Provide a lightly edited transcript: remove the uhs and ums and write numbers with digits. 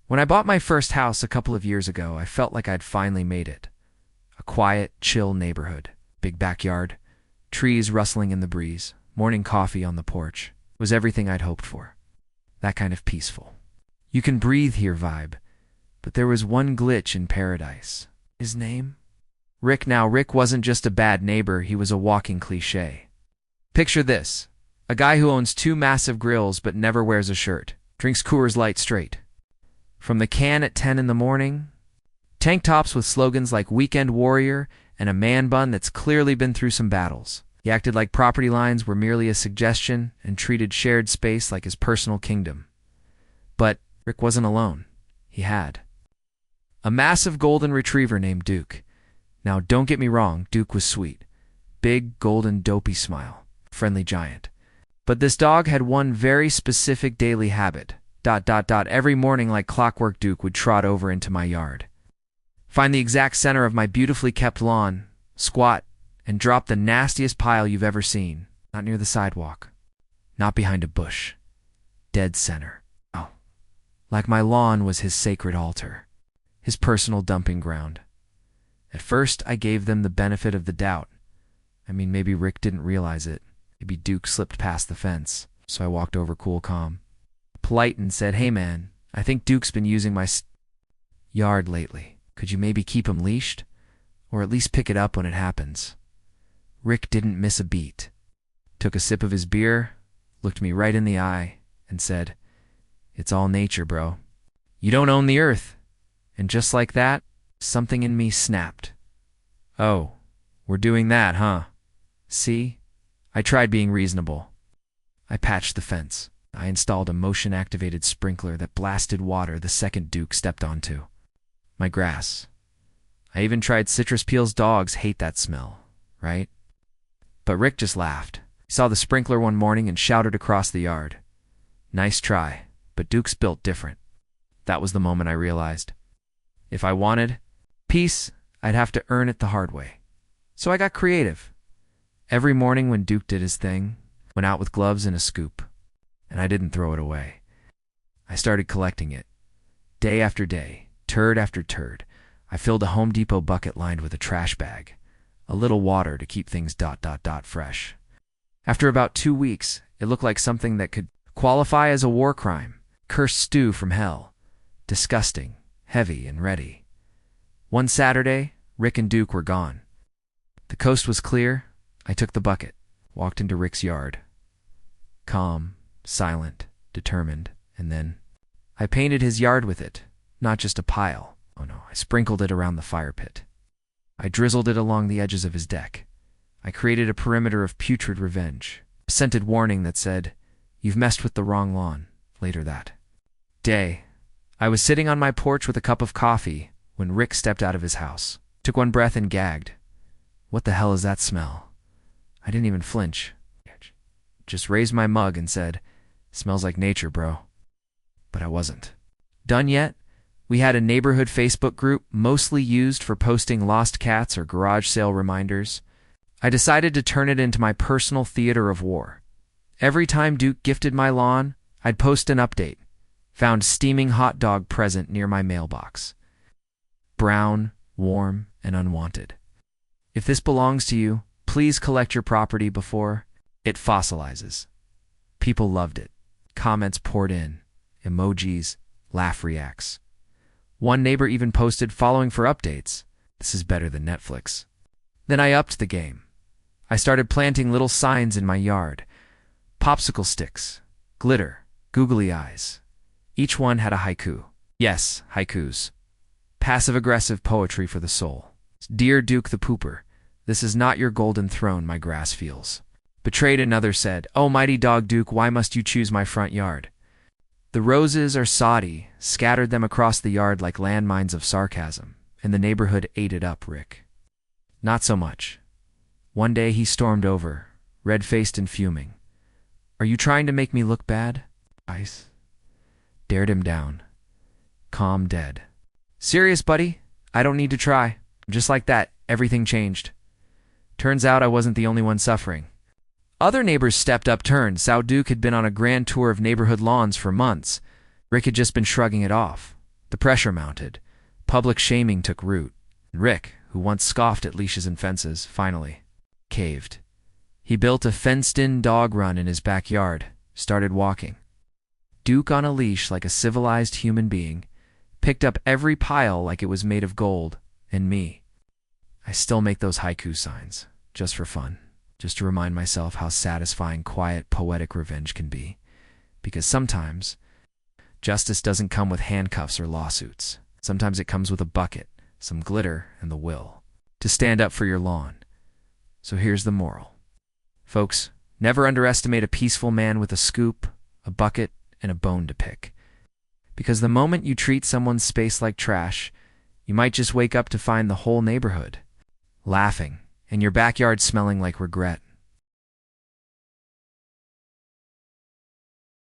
When I bought my first house a couple of years ago, I felt like I'd finally made it. A quiet, chill neighborhood, big backyard, trees rustling in the breeze, morning coffee on the porch. It was everything I'd hoped for. That kind of peaceful. You can breathe here vibe. But there was one glitch in paradise. His name? Rick. Now, Rick wasn't just a bad neighbor, he was a walking cliché. Picture this. A guy who owns 2 massive grills but never wears a shirt. Drinks Coors Light straight from the can at 10 in the morning. Tank tops with slogans like Weekend Warrior and a man bun that's clearly been through some battles. He acted like property lines were merely a suggestion and treated shared space like his personal kingdom. But Rick wasn't alone. He had a massive golden retriever named Duke. Now, don't get me wrong, Duke was sweet. Big, golden, dopey smile. Friendly giant. But this dog had one very specific daily habit. Every morning like clockwork, Duke would trot over into my yard, find the exact center of my beautifully kept lawn, squat, and drop the nastiest pile you've ever seen. Not near the sidewalk. Not behind a bush. Dead center. Oh. Like my lawn was his sacred altar. His personal dumping ground. At first, I gave them the benefit of the doubt. I mean, maybe Rick didn't realize it. Maybe Duke slipped past the fence. So I walked over cool calm. Polite and said, "Hey man, I think Duke's been using my yard lately. Could you maybe keep him leashed? Or at least pick it up when it happens?" Rick didn't miss a beat. Took a sip of his beer, looked me right in the eye, and said, "It's all nature, bro. You don't own the earth." And just like that, something in me snapped. "Oh, we're doing that, huh? See? I tried being reasonable." I patched the fence. I installed a motion-activated sprinkler that blasted water the second Duke stepped onto my grass. I even tried citrus peels. Dogs hate that smell, right? But Rick just laughed. He saw the sprinkler one morning and shouted across the yard, "Nice try, but Duke's built different." That was the moment I realized. If I wanted peace, I'd have to earn it the hard way. So I got creative. Every morning when Duke did his thing, went out with gloves and a scoop. And I didn't throw it away. I started collecting it. Day after day, turd after turd, I filled a Home Depot bucket lined with a trash bag. A little water to keep things fresh. After about 2 weeks, it looked like something that could qualify as a war crime. Cursed stew from hell. Disgusting, heavy, and ready. One Saturday, Rick and Duke were gone. The coast was clear. I took the bucket, walked into Rick's yard. Calm, silent, determined, and then I painted his yard with it, not just a pile. Oh no, I sprinkled it around the fire pit. I drizzled it along the edges of his deck. I created a perimeter of putrid revenge, a scented warning that said, "You've messed with the wrong lawn." Later that day, I was sitting on my porch with a cup of coffee when Rick stepped out of his house, took one breath and gagged. "What the hell is that smell?" I didn't even flinch. Just raised my mug and said, "Smells like nature, bro." But I wasn't done yet. We had a neighborhood Facebook group mostly used for posting lost cats or garage sale reminders. I decided to turn it into my personal theater of war. Every time Duke gifted my lawn, I'd post an update. Found steaming hot dog present near my mailbox. Brown, warm, and unwanted. If this belongs to you, please collect your property before it fossilizes. People loved it. Comments poured in. Emojis, laugh reacts. One neighbor even posted following for updates. This is better than Netflix. Then I upped the game. I started planting little signs in my yard. Popsicle sticks, glitter, googly eyes. Each one had a haiku. Yes, haikus. Passive-aggressive poetry for the soul. "Dear Duke the Pooper, this is not your golden throne my grass feels." Betrayed, another said, "Oh mighty dog Duke, why must you choose my front yard?" The roses are soddy, scattered them across the yard like landmines of sarcasm, and the neighborhood ate it up. Rick, not so much. One day he stormed over, red-faced and fuming. "Are you trying to make me look bad?" Ice. Dared him down. Calm, dead. "Serious, buddy? I don't need to try." Just like that, everything changed. Turns out I wasn't the only one suffering. Other neighbors stepped up. Turned out Duke had been on a grand tour of neighborhood lawns for months. Rick had just been shrugging it off. The pressure mounted. Public shaming took root. Rick, who once scoffed at leashes and fences, finally caved. He built a fenced-in dog run in his backyard, started walking. Duke on a leash like a civilized human being, picked up every pile like it was made of gold, and me. I still make those haiku signs, just for fun, just to remind myself how satisfying quiet, poetic revenge can be. Because sometimes, justice doesn't come with handcuffs or lawsuits. Sometimes it comes with a bucket, some glitter, and the will to stand up for your lawn. So here's the moral. Folks, never underestimate a peaceful man with a scoop, a bucket, and a bone to pick. Because the moment you treat someone's space like trash, you might just wake up to find the whole neighborhood laughing and your backyard smelling like regret.